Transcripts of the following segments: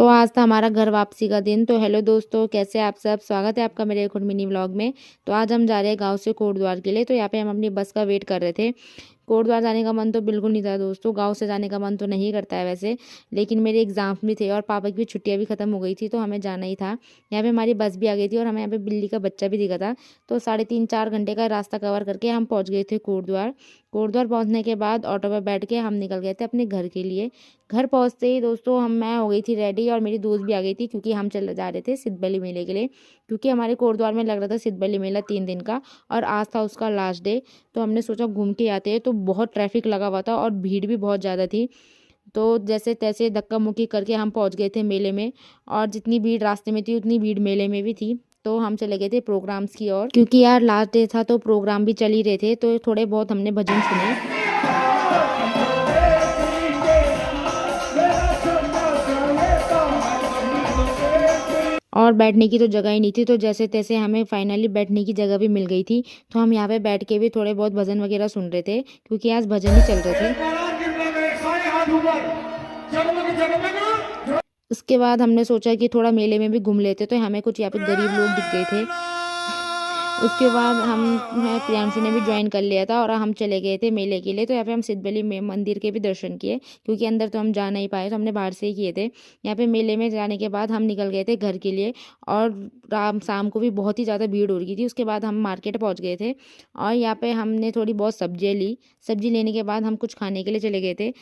तो आज था हमारा घर वापसी का दिन। तो हेलो दोस्तों, कैसे आप सब? स्वागत है आपका मेरे एक और मिनी व्लॉग में। तो आज हम जा रहे हैं गांव से कोटद्वार के लिए। तो यहाँ पे हम अपनी बस का वेट कर रहे थे। कोटद्वार जाने का मन तो बिल्कुल नहीं था दोस्तों, गांव से जाने का मन तो नहीं करता है वैसे, लेकिन मेरे एग्जाम भी थे और पापा की भी छुट्टियां भी खत्म हो गई थी, तो हमें जाना ही था। यहाँ पे हमारी बस भी आ गई थी और हमें यहाँ पे बिल्ली का बच्चा भी दिखा था। तो 3.5-4 घंटे का रास्ता कवर करके हम पहुँच गए थे कोटद्वार। कोटद्वार पहुँचने के बाद ऑटो पर बैठ के हम निकल गए थे अपने घर के लिए। घर पहुँचते ही दोस्तों मैं हो गई थी रेडी और मेरी दोस्त भी आ गई थी, क्योंकि हम चले जा रहे थे सिद्धबली मेले के लिए। क्योंकि हमारे कोटद्वार में लग रहा था सिद्धबली मेला 3 दिन का, और आज था उसका लास्ट डे। तो हमने सोचा घूम के आते हैं। तो बहुत ट्रैफिक लगा हुआ था और भीड़ भी बहुत ज़्यादा थी। तो जैसे तैसे धक्का मुक्की करके हम पहुंच गए थे मेले में। और जितनी भीड़ रास्ते में थी उतनी भीड़ मेले में भी थी। तो हम चले गए थे प्रोग्राम्स की ओर, क्योंकि यार लास्ट डे था तो प्रोग्राम भी चल ही रहे थे। तो थोड़े बहुत हमने भजन सुने। और बैठने की तो जगह ही नहीं थी, तो जैसे तैसे हमें फाइनली बैठने की जगह भी मिल गई थी। तो हम यहाँ पे बैठ के भी थोड़े बहुत भजन वगैरह सुन रहे थे, क्योंकि आज भजन ही चल रहे थे। उसके बाद हमने सोचा कि थोड़ा मेले में भी घूम लेते, तो हमें कुछ यहाँ पे गरीब लोग दिख गए थे। उसके बाद हम प्रियांशु ने भी ज्वाइन कर लिया था और हम चले गए थे मेले के लिए। तो यहाँ पे हम सिद्धबली में मंदिर के भी दर्शन किए, क्योंकि अंदर तो हम जा नहीं पाए, तो हमने बाहर से ही किए थे। यहाँ पे मेले में जाने के बाद हम निकल गए थे घर के लिए। और शाम को भी बहुत ही ज़्यादा भीड़ हो रही थी। उसके बाद हम मार्केट पहुँच गए थे और यहाँ पे हमने थोड़ी बहुत सब्जियाँ ली। सब्जी लेने के बाद हम कुछ खाने के लिए चले गए थे।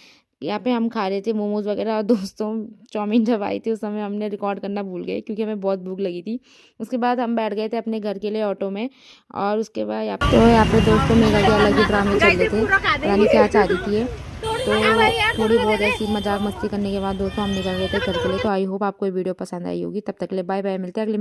यहाँ पे हम खा रहे थे मोमोज वगैरह। और दोस्तों चाउमीन जब आई थी उस समय हमने रिकॉर्ड करना भूल गए, क्योंकि हमें बहुत भूख लगी थी। उसके बाद हम बैठ गए थे अपने घर के लिए ऑटो में। और उसके बाद यहाँ पे दोस्तों मेरा के अलग ही ड्रामे चल रहे थे, यानी क्या चाह रही थी ये। तो थोड़ी बहुत ऐसी मजाक मस्ती करने के बाद दोस्तों हम निकल गए थे घर के लिए। तो आई होप आपको ये वीडियो पसंद आई होगी। तब तक के लिए बाय बाय, मिलते हैं अगले